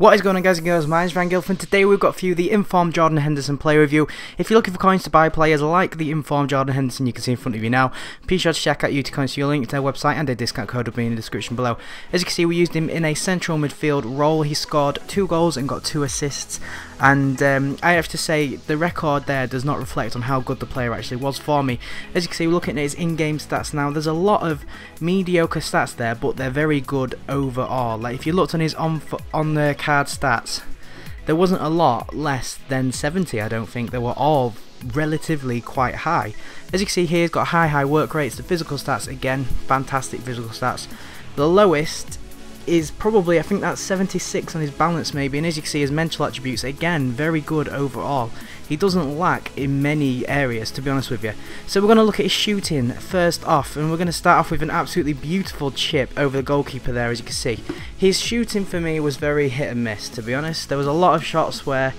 What is going on, guys and girls? My name is Van Gilf, and today we've got for you the informed Jordan Henderson player review. If you're looking for coins to buy players like the informed Jordan Henderson you can see in front of you now, be sure to check out UTCoins for your link to their website, and their discount code will be in the description below. As you can see, we used him in a central midfield role. He scored 2 goals and got 2 assists, and I have to say the record there does not reflect on how good the player actually was for me. As you can see, we're looking at his in-game stats now. There's a lot of mediocre stats there, but they're very good overall. Like if you looked on his on the card stats, there wasn't a lot less than 70. I don't think. They were all relatively quite high. As you can see here, he's got high work rates. The physical stats, again, fantastic physical stats. The lowest is probably, I think that's 76 on his balance maybe, and as you can see, his mental attributes, again, very good overall. He doesn't lack in many areas, to be honest with you. So we're going to look at his shooting first off, and we're going to start off with an absolutely beautiful chip over the goalkeeper there. As you can see, his shooting for me was very hit and miss, to be honest. There was a lot of shots where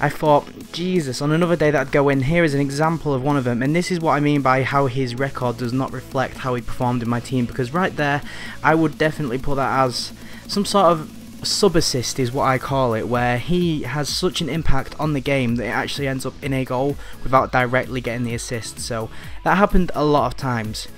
I thought, Jesus, on another day that'd go in. Here is an example of one of them, and this is what I mean by how his record does not reflect how he performed in my team, because right there I would definitely put that as some sort of sub-assist is what I call it, where he has such an impact on the game that it actually ends up in a goal without directly getting the assist. So that happened a lot of times.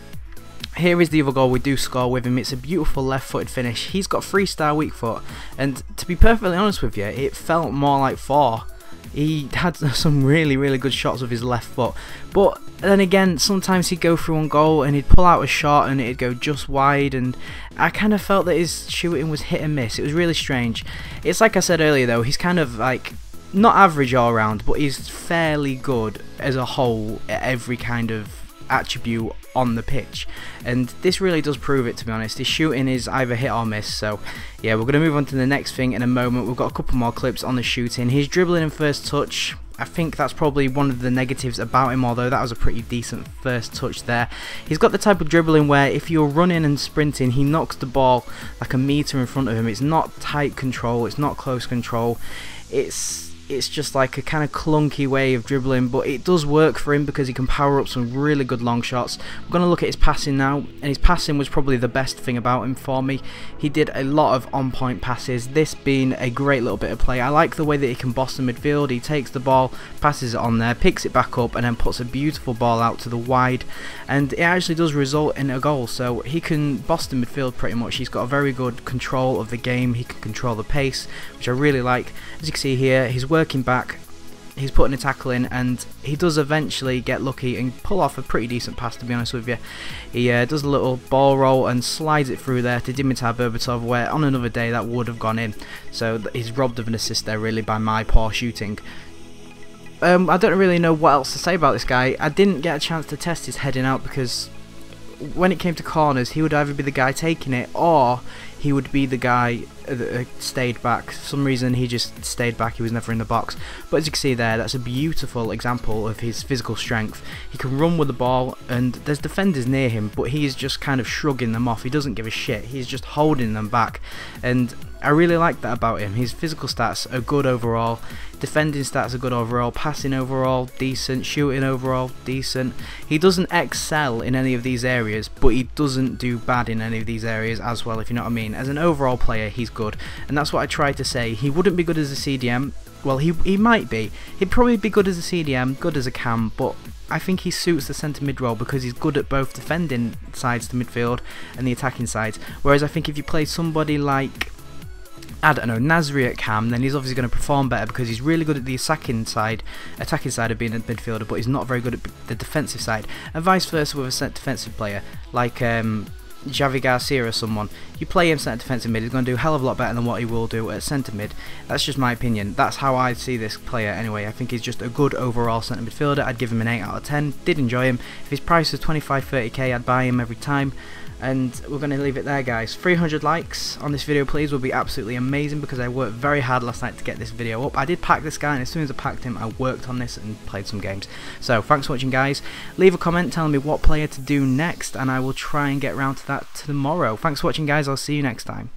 Here is the other goal we do score with him. It's a beautiful left-footed finish. He's got 3-star weak foot, and to be perfectly honest with you, it felt more like 4. He had some really good shots with his left foot, but then again, sometimes he'd go through one goal and he'd pull out a shot and it'd go just wide, and I kind of felt that his shooting was hit and miss. It was really strange. It's like I said earlier though, he's kind of like not average all round, but he's fairly good as a whole at every kind of attribute on the pitch, and this really does prove it, to be honest. His shooting is either hit or miss. So yeah, we're going to move on to the next thing in a moment. We've got a couple more clips on the shooting. His dribbling and first touch, I think that's probably one of the negatives about him, although that was a pretty decent first touch there. He's got the type of dribbling where if you're running and sprinting, he knocks the ball like a metre in front of him. It's not tight control, it's not close control, it's just like a kind of clunky way of dribbling, but it does work for him because he can power up some really good long shots. We're going to look at his passing now, and his passing was probably the best thing about him for me. He did a lot of on-point passes, this being a great little bit of play. I like the way that he can boss the midfield. He takes the ball, passes it on there, picks it back up, and then puts a beautiful ball out to the wide, and it actually does result in a goal. So he can boss the midfield pretty much. He's got a very good control of the game. He can control the pace, which I really like. As you can see here, he's working back, he's putting a tackle in, and he does eventually get lucky and pull off a pretty decent pass, to be honest with you. He does a little ball roll and slides it through there to Dimitar Berbatov, where on another day that would have gone in. So he's robbed of an assist there really by my poor shooting. I don't really know what else to say about this guy. I didn't get a chance to test his heading out because when it came to corners, he would either be the guy taking it or he would be the guy that stayed back. For some reason he just stayed back, he was never in the box. But as you can see there, that's a beautiful example of his physical strength. He can run with the ball, and there's defenders near him, but he's just kind of shrugging them off. He doesn't give a shit, he's just holding them back, and I really like that about him. His physical stats are good overall, defending stats are good overall, passing overall decent, shooting overall decent. He doesn't excel in any of these areas, but he doesn't do bad in any of these areas as well, if you know what I mean. As an overall player, he's good, and that's what I try to say. He wouldn't be good as a CDM. Well, he might be. He'd probably be good as a CDM, good as a cam, but I think he suits the centre mid role because he's good at both defending sides to midfield and the attacking sides. Whereas I think if you play somebody like, I don't know, Nasri at cam, then he's obviously going to perform better because he's really good at the attacking side of being a midfielder, but he's not very good at the defensive side. And vice versa with a centre defensive player like Javi Garcia or someone. You play him centre defensive mid, he's going to do a hell of a lot better than what he will do at centre mid. That's just my opinion. That's how I see this player anyway. I think he's just a good overall centre midfielder. I'd give him an 8 out of 10. Did enjoy him. If his price was 25-30k, I'd buy him every time. And we're going to leave it there, guys. 300 likes on this video please would be absolutely amazing, because I worked very hard last night to get this video up. I did pack this guy, and as soon as I packed him, I worked on this and played some games. So thanks for watching, guys. Leave a comment telling me what player to do next, and I will try and get around to that tomorrow. Thanks for watching, guys. I'll see you next time.